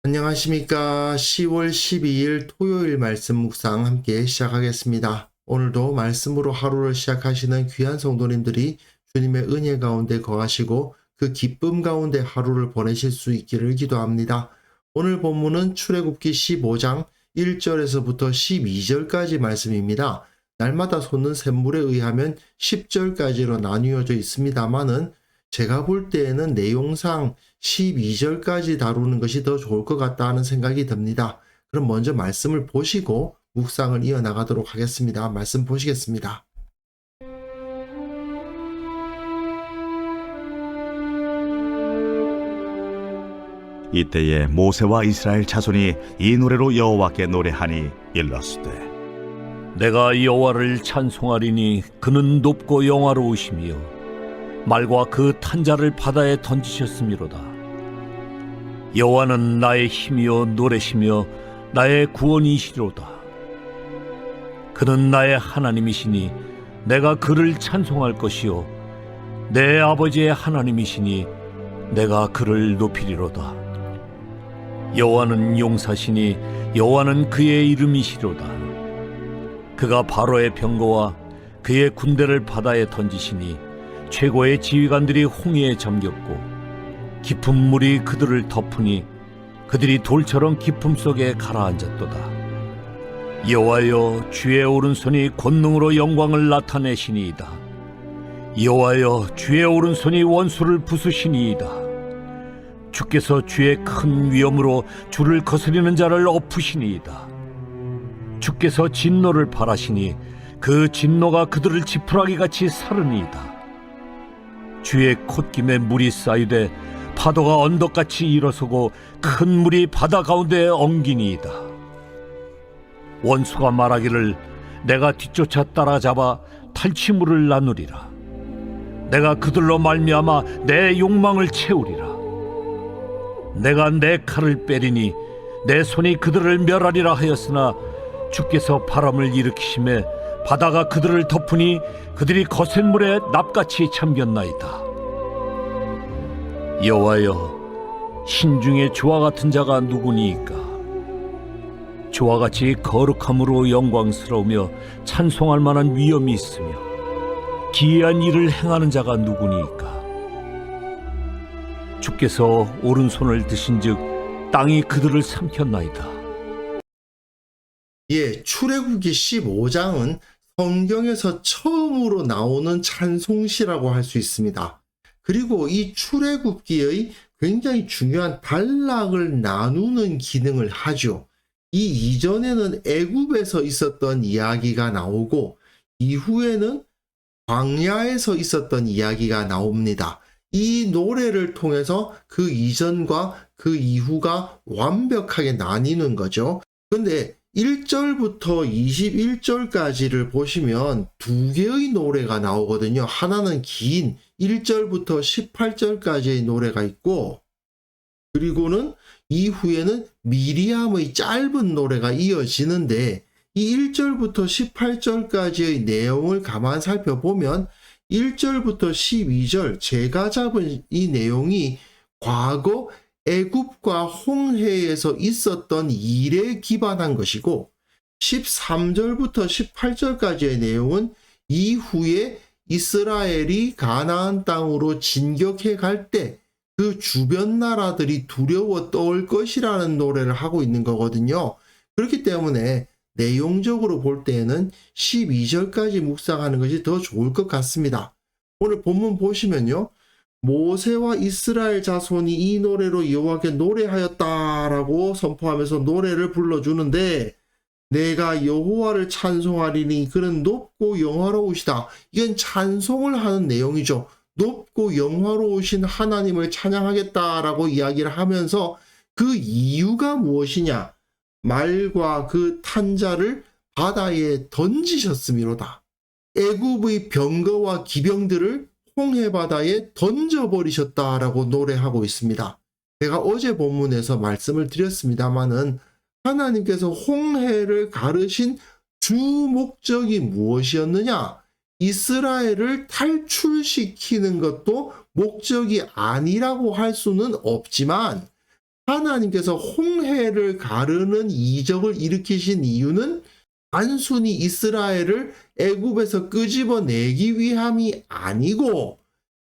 안녕하십니까. 10월 12일 토요일 말씀 묵상 함께 시작하겠습니다. 오늘도 말씀으로 하루를 시작하시는 귀한 성도님들이 주님의 은혜 가운데 거하시고 그 기쁨 가운데 하루를 보내실 수 있기를 기도합니다. 오늘 본문은 출애굽기 15장 1절에서부터 12절까지 말씀입니다. 날마다 솟는 샘물에 의하면 10절까지로 나뉘어져 있습니다만은 제가 볼 때에는 내용상 12절까지 다루는 것이 더 좋을 것 같다 하는 생각이 듭니다. 그럼 먼저 말씀을 보시고 묵상을 이어나가도록 하겠습니다. 말씀 보시겠습니다. 이때에 모세와 이스라엘 자손이 이 노래로 여호와께 노래하니 일렀으되 내가 여호와를 찬송하리니 그는 높고 영화로우시며 말과 그 탄자를 바다에 던지셨음이로다. 여호와는 나의 힘이요 노래시며 나의 구원이시로다. 그는 나의 하나님이시니 내가 그를 찬송할 것이요 내 아버지의 하나님이시니 내가 그를 높이리로다. 여호와는 용사시니 여호와는 그의 이름이시로다. 그가 바로의 병거와 그의 군대를 바다에 던지시니 최고의 지휘관들이 홍해에 잠겼고 깊은 물이 그들을 덮으니 그들이 돌처럼 깊음 속에 가라앉았도다. 여호와여, 주의 오른손이 권능으로 영광을 나타내시니이다. 여호와여, 주의 오른손이 원수를 부수시니이다. 주께서 주의 큰 위엄으로 주를 거스리는 자를 엎으시니이다. 주께서 진노를 발하시니 그 진노가 그들을 지푸라기같이 사르니이다. 주의 콧김에 물이 쌓이되 파도가 언덕같이 일어서고 큰 물이 바다 가운데 엉기니이다. 원수가 말하기를 내가 뒤쫓아 따라잡아 탈취물을 나누리라. 내가 그들로 말미암아 내 욕망을 채우리라. 내가 내 칼을 빼리니 내 손이 그들을 멸하리라 하였으나 주께서 바람을 일으키심에 바다가 그들을 덮으니 그들이 거센 물에 납같이 잠겼나이다. 여호와여, 신중에 주와 같은 자가 누구니이까? 주와 같이 거룩함으로 영광스러우며 찬송할 만한 위엄이 있으며 기이한 일을 행하는 자가 누구니이까? 주께서 오른손을 드신즉 땅이 그들을 삼켰나이다. 출애굽기 15장은 성경에서 처음으로 나오는 찬송시라고 할 수 있습니다. 그리고 이 출애굽기의 굉장히 중요한 단락을 나누는 기능을 하죠. 이 이전에는 애굽에서 있었던 이야기가 나오고 이후에는 광야에서 있었던 이야기가 나옵니다. 이 노래를 통해서 그 이전과 그 이후가 완벽하게 나뉘는 거죠. 근데 1절부터 21절까지를 보시면 두 개의 노래가 나오거든요. 하나는 긴 1절부터 18절까지의 노래가 있고, 그리고는 이후에는 미리암의 짧은 노래가 이어지는데, 이 1절부터 18절까지의 내용을 가만 살펴보면 1절부터 12절 제가 잡은 이 내용이 과거 애굽과 홍해에서 있었던 일에 기반한 것이고 13절부터 18절까지의 내용은 이후에 이스라엘이 가나안 땅으로 진격해 갈 때 그 주변 나라들이 두려워 떨 것이라는 노래를 하고 있는 거거든요. 그렇기 때문에 내용적으로 볼 때에는 12절까지 묵상하는 것이 더 좋을 것 같습니다. 오늘 본문 보시면요. 모세와 이스라엘 자손이 이 노래로 여호와께 노래하였다라고 선포하면서 노래를 불러주는데 내가 여호와를 찬송하리니 그는 높고 영화로우시다. 이건 찬송을 하는 내용이죠. 높고 영화로우신 하나님을 찬양하겠다라고 이야기를 하면서 그 이유가 무엇이냐? 말과 그 탄자를 바다에 던지셨음이로다. 애굽의 병거와 기병들을 홍해 바다에 던져버리셨다라고 노래하고 있습니다. 제가 어제 본문에서 말씀을 드렸습니다마는 하나님께서 홍해를 가르신 주 목적이 무엇이었느냐? 이스라엘을 탈출시키는 것도 목적이 아니라고 할 수는 없지만 하나님께서 홍해를 가르는 이적을 일으키신 이유는 단순히 이스라엘을 애굽에서 끄집어내기 위함이 아니고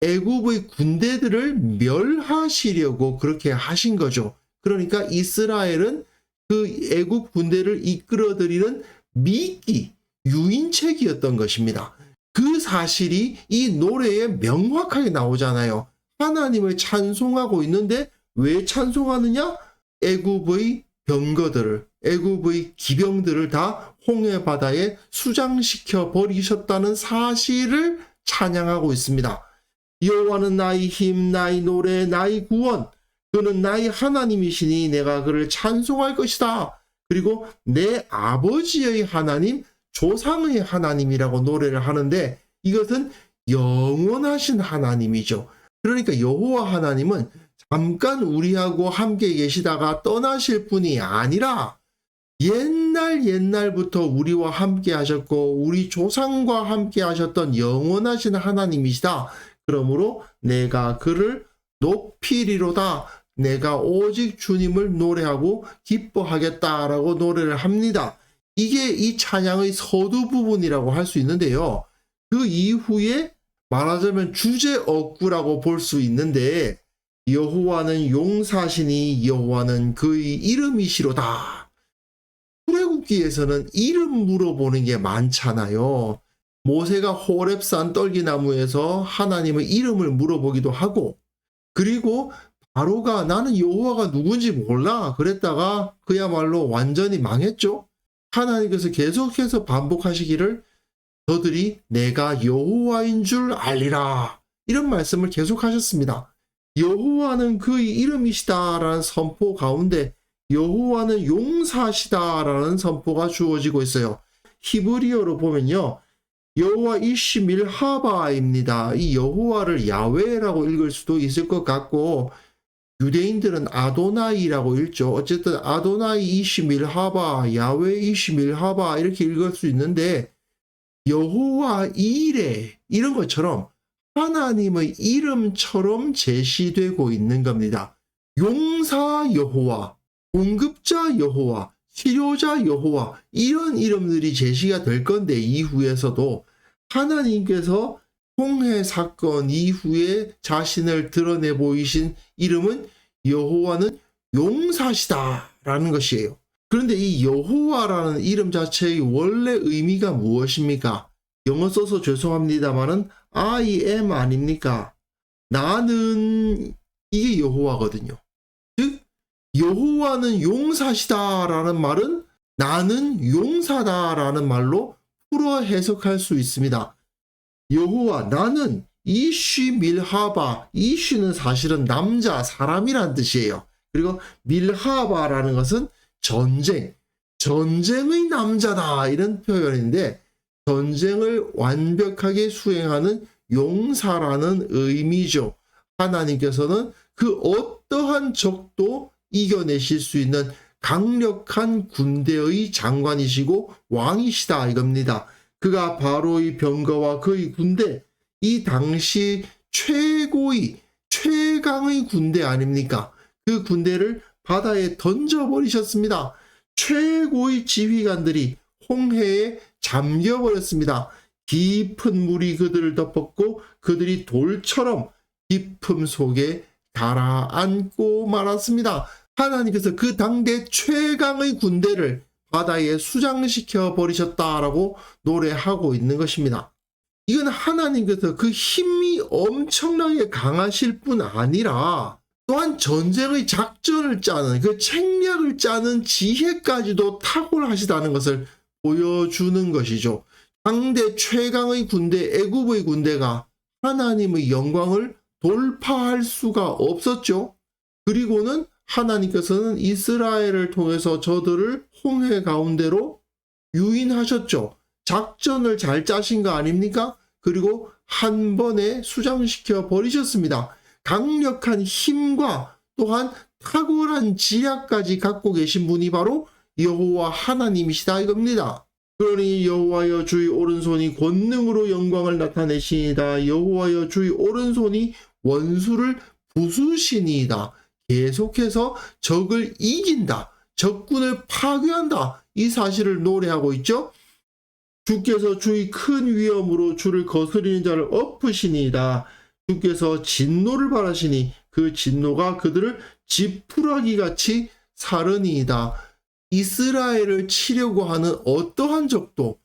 애굽의 군대들을 멸하시려고 그렇게 하신 거죠. 그러니까 이스라엘은 그 애굽 군대를 이끌어들이는 미끼, 유인책이었던 것입니다. 그 사실이 이 노래에 명확하게 나오잖아요. 하나님을 찬송하고 있는데 왜 찬송하느냐? 애굽의 병거들을, 애굽의 기병들을 다 홍해 바다에 수장시켜 버리셨다는 사실을 찬양하고 있습니다. 여호와는 나의 힘, 나의 노래, 나의 구원. 그는 나의 하나님이시니 내가 그를 찬송할 것이다. 그리고 내 아버지의 하나님, 조상의 하나님이라고 노래를 하는데 이것은 영원하신 하나님이죠. 그러니까 여호와 하나님은 잠깐 우리하고 함께 계시다가 떠나실 분이 아니라 옛날부터 우리와 함께 하셨고 우리 조상과 함께 하셨던 영원하신 하나님이시다. 그러므로 내가 그를 높이리로다. 내가 오직 주님을 노래하고 기뻐하겠다라고 노래를 합니다. 이게 이 찬양의 서두 부분이라고 할 수 있는데요. 그 이후에 말하자면 주제어구라고 볼 수 있는데 여호와는 용사시니 여호와는 그의 이름이시로다. 출애굽기에서는 이름 물어보는 게 많잖아요. 모세가 호렙산 떨기나무에서 하나님의 이름을 물어보기도 하고 그리고 바로가 나는 여호와가 누군지 몰라 그랬다가 그야말로 완전히 망했죠. 하나님께서 계속해서 반복하시기를 너들이 내가 여호와인 줄 알리라 이런 말씀을 계속하셨습니다. 여호와는 그의 이름이시다라는 선포 가운데 여호와는 용사시다라는 선포가 주어지고 있어요. 히브리어로 보면요. 여호와 이시 밀하바입니다. 이 여호와를 야훼라고 읽을 수도 있을 것 같고 유대인들은 아도나이라고 읽죠. 어쨌든 아도나이 이시 밀하바, 야훼 이시 밀하바 이렇게 읽을 수 있는데 여호와 이레 이런 것처럼 하나님의 이름처럼 제시되고 있는 겁니다. 용사 여호와, 공급자 여호와, 치료자 여호와 이런 이름들이 제시가 될 건데 이후에서도 하나님께서 홍해 사건 이후에 자신을 드러내 보이신 이름은 여호와는 용사시다라는 것이에요. 그런데 이 여호와라는 이름 자체의 원래 의미가 무엇입니까? 영어 써서 죄송합니다만은 I am 아닙니까? 나는 이게 여호와거든요. 즉 여호와는 용사시다라는 말은 나는 용사다라는 말로 풀어 해석할 수 있습니다. 여호와 나는 이쉬 밀하바 이쉬는 사실은 남자 사람이란 뜻이에요. 그리고 밀하바라는 것은 전쟁의 남자다 이런 표현인데 전쟁을 완벽하게 수행하는 용사라는 의미죠. 하나님께서는 그 어떠한 적도 이겨내실 수 있는 강력한 군대의 장관이시고 왕이시다 이겁니다. 그가 바로의 병거와 그의 군대, 이 당시 최강의 군대 아닙니까? 그 군대를 바다에 던져버리셨습니다. 최고의 지휘관들이 홍해에 잠겨버렸습니다. 깊은 물이 그들을 덮었고 그들이 돌처럼 깊음 속에 가라앉고 말았습니다. 하나님께서 그 당대 최강의 군대를 바다에 수장시켜 버리셨다라고 노래하고 있는 것입니다. 이건 하나님께서 그 힘이 엄청나게 강하실 뿐 아니라 또한 전쟁의 작전을 짜는 그 책략을 짜는 지혜까지도 탁월하시다는 것을 보여주는 것이죠. 당대 최강의 군대 애굽의 군대가 하나님의 영광을 돌파할 수가 없었죠. 그리고는 하나님께서는 이스라엘을 통해서 저들을 홍해 가운데로 유인하셨죠. 작전을 잘 짜신 거 아닙니까? 그리고 한 번에 수장시켜 버리셨습니다. 강력한 힘과 또한 탁월한 지략까지 갖고 계신 분이 바로 여호와 하나님이시다 이겁니다. 그러니 여호와여 주의 오른손이 권능으로 영광을 나타내시니이다. 여호와여 주의 오른손이 원수를 부수시니이다. 계속해서 적을 이긴다. 적군을 파괴한다. 이 사실을 노래하고 있죠. 주께서 주의 큰 위엄으로 주를 거스리는 자를 엎으시니이다. 주께서 진노를 바라시니 그 진노가 그들을 지푸라기 같이 사르니이다. 이스라엘을 치려고 하는 어떠한 적도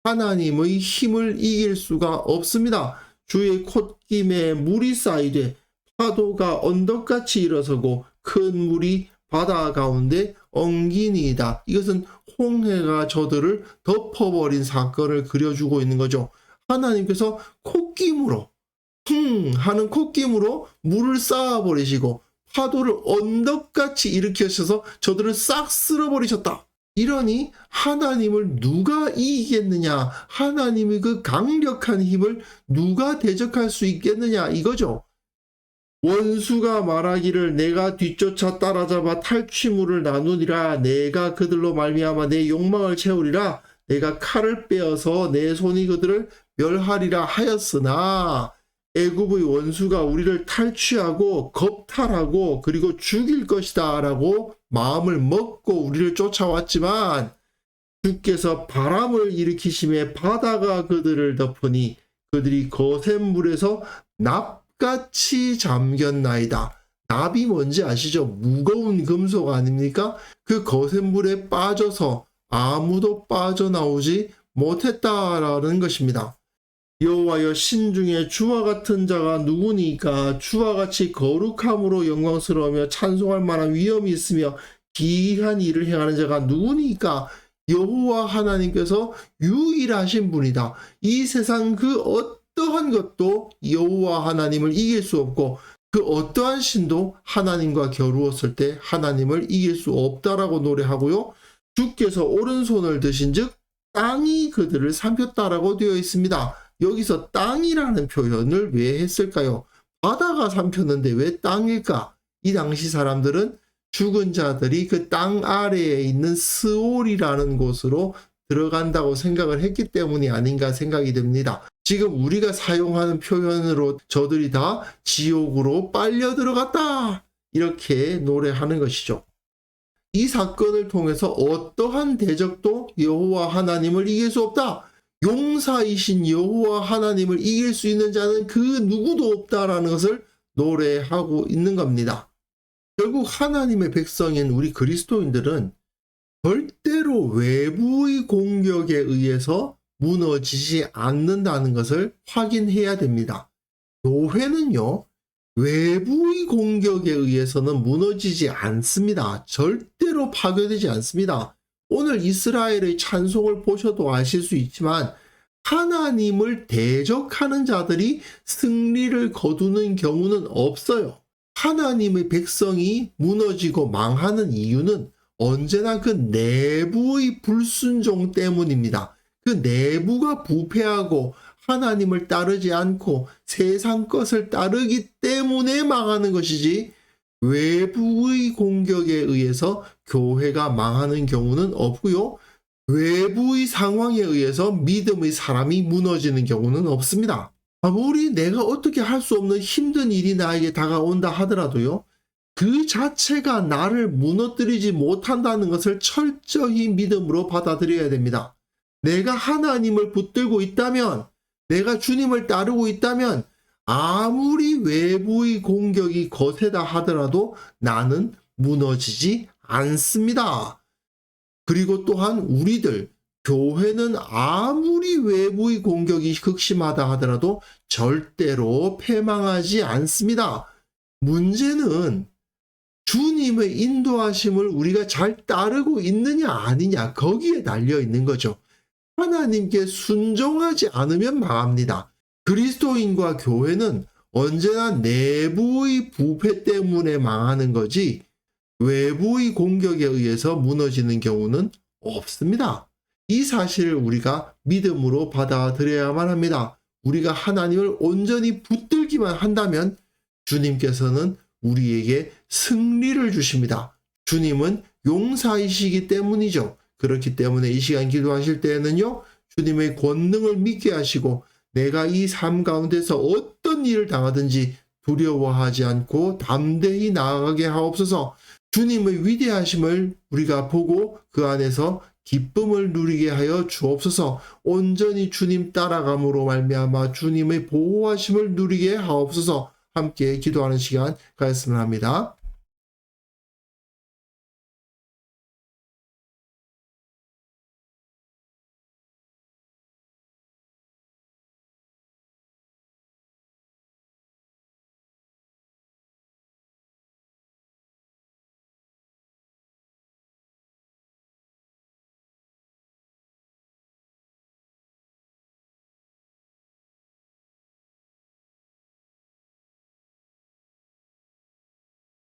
하나님의 힘을 이길 수가 없습니다. 주의 콧김에 물이 쌓이되 파도가 언덕같이 일어서고 큰 물이 바다 가운데 엉기니이다. 이것은 홍해가 저들을 덮어버린 사건을 그려주고 있는 거죠. 하나님께서 콧김으로 하는 콧김으로 물을 쌓아버리시고 파도를 언덕같이 일으키셔서 저들을 싹 쓸어버리셨다. 이러니 하나님을 누가 이기겠느냐? 하나님의 그 강력한 힘을 누가 대적할 수 있겠느냐? 이거죠. 원수가 말하기를 내가 뒤쫓아 따라잡아 탈취물을 나누리라. 내가 그들로 말미암아 내 욕망을 채우리라. 내가 칼을 빼어서 내 손이 그들을 멸하리라 하였으나 애굽의 원수가 우리를 탈취하고 겁탈하고 그리고 죽일 것이다 라고 마음을 먹고 우리를 쫓아왔지만 주께서 바람을 일으키심에 바다가 그들을 덮으니 그들이 거센 물에서 납같이 잠겼나이다. 납이 뭔지 아시죠? 무거운 금속 아닙니까? 그 거센 물에 빠져서 아무도 빠져나오지 못했다라는 것입니다. 여호와여 신중에 주와 같은 자가 누구니까? 주와 같이 거룩함으로 영광스러우며 찬송할 만한 위엄이 있으며 기이한 일을 행하는 자가 누구니까? 여호와 하나님께서 유일하신 분이다. 이 세상 그 어떠한 것도 여호와 하나님을 이길 수 없고 그 어떠한 신도 하나님과 겨루었을 때 하나님을 이길 수 없다라고 노래하고요. 주께서 오른손을 드신 즉 땅이 그들을 삼켰다라고 되어 있습니다. 여기서 땅이라는 표현을 왜 했을까요? 바다가 삼켰는데 왜 땅일까? 이 당시 사람들은 죽은 자들이 그 땅 아래에 있는 스올이라는 곳으로 들어간다고 생각을 했기 때문이 아닌가 생각이 듭니다. 지금 우리가 사용하는 표현으로 저들이 다 지옥으로 빨려 들어갔다. 이렇게 노래하는 것이죠. 이 사건을 통해서 어떠한 대적도 여호와 하나님을 이길 수 없다. 용사이신 여호와 하나님을 이길 수 있는 자는 그 누구도 없다라는 것을 노래하고 있는 겁니다. 결국 하나님의 백성인 우리 그리스도인들은 절대로 외부의 공격에 의해서 무너지지 않는다는 것을 확인해야 됩니다. 교회는요, 외부의 공격에 의해서는 무너지지 않습니다. 절대로 파괴되지 않습니다. 오늘 이스라엘의 찬송을 보셔도 아실 수 있지만 하나님을 대적하는 자들이 승리를 거두는 경우는 없어요. 하나님의 백성이 무너지고 망하는 이유는 언제나 그 내부의 불순종 때문입니다. 그 내부가 부패하고 하나님을 따르지 않고 세상 것을 따르기 때문에 망하는 것이지 외부의 공격에 의해서 교회가 망하는 경우는 없고요. 외부의 상황에 의해서 믿음의 사람이 무너지는 경우는 없습니다. 아무리 내가 어떻게 할 수 없는 힘든 일이 나에게 다가온다 하더라도요. 그 자체가 나를 무너뜨리지 못한다는 것을 철저히 믿음으로 받아들여야 됩니다. 내가 하나님을 붙들고 있다면, 내가 주님을 따르고 있다면 아무리 외부의 공격이 거세다 하더라도 나는 무너지지 않습니다. 그리고 또한 우리들, 교회는 아무리 외부의 공격이 극심하다 하더라도 절대로 패망하지 않습니다. 문제는 주님의 인도하심을 우리가 잘 따르고 있느냐 아니냐 거기에 달려 있는 거죠. 하나님께 순종하지 않으면 망합니다. 그리스도인과 교회는 언제나 내부의 부패 때문에 망하는 거지 외부의 공격에 의해서 무너지는 경우는 없습니다. 이 사실을 우리가 믿음으로 받아들여야만 합니다. 우리가 하나님을 온전히 붙들기만 한다면 주님께서는 우리에게 승리를 주십니다. 주님은 용사이시기 때문이죠. 그렇기 때문에 이 시간 기도하실 때에는요, 주님의 권능을 믿게 하시고 내가 이 삶 가운데서 어떤 일을 당하든지 두려워하지 않고 담대히 나아가게 하옵소서. 주님의 위대하심을 우리가 보고 그 안에서 기쁨을 누리게 하여 주옵소서. 온전히 주님 따라감으로 말미암아 주님의 보호하심을 누리게 하옵소서. 함께 기도하는 시간 가졌으면 합니다.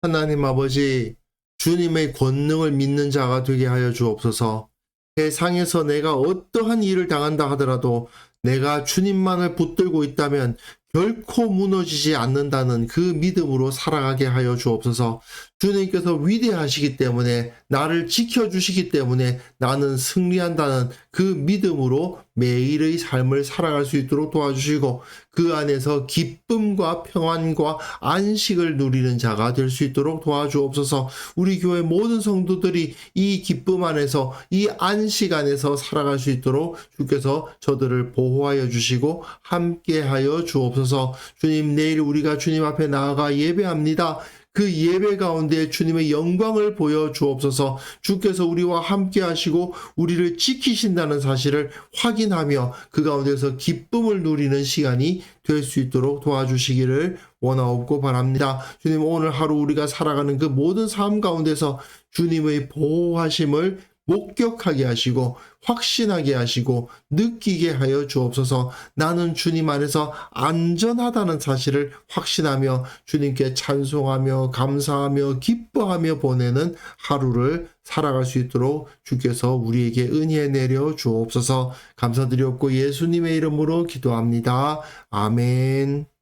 하나님 아버지, 주님의 권능을 믿는 자가 되게 하여 주옵소서. 세상에서 내가 어떠한 일을 당한다 하더라도 내가 주님만을 붙들고 있다면 결코 무너지지 않는다는 그 믿음으로 살아가게 하여 주옵소서. 주님께서 위대하시기 때문에, 나를 지켜주시기 때문에 나는 승리한다는 그 믿음으로 매일의 삶을 살아갈 수 있도록 도와주시고, 그 안에서 기쁨과 평안과 안식을 누리는 자가 될 수 있도록 도와주옵소서. 우리 교회 모든 성도들이 이 기쁨 안에서, 이 안식 안에서 살아갈 수 있도록 주께서 저들을 보호하여 주시고 함께하여 주옵소서. 주님, 내일 우리가 주님 앞에 나아가 예배합니다. 그 예배 가운데 주님의 영광을 보여 주옵소서. 주께서 우리와 함께 하시고 우리를 지키신다는 사실을 확인하며 그 가운데서 기쁨을 누리는 시간이 될 수 있도록 도와주시기를 원하옵고 바랍니다. 주님, 오늘 하루 우리가 살아가는 그 모든 삶 가운데서 주님의 보호하심을 목격하게 하시고 확신하게 하시고 느끼게 하여 주옵소서. 나는 주님 안에서 안전하다는 사실을 확신하며 주님께 찬송하며 감사하며 기뻐하며 보내는 하루를 살아갈 수 있도록 주께서 우리에게 은혜 내려 주옵소서. 감사드리옵고 예수님의 이름으로 기도합니다. 아멘.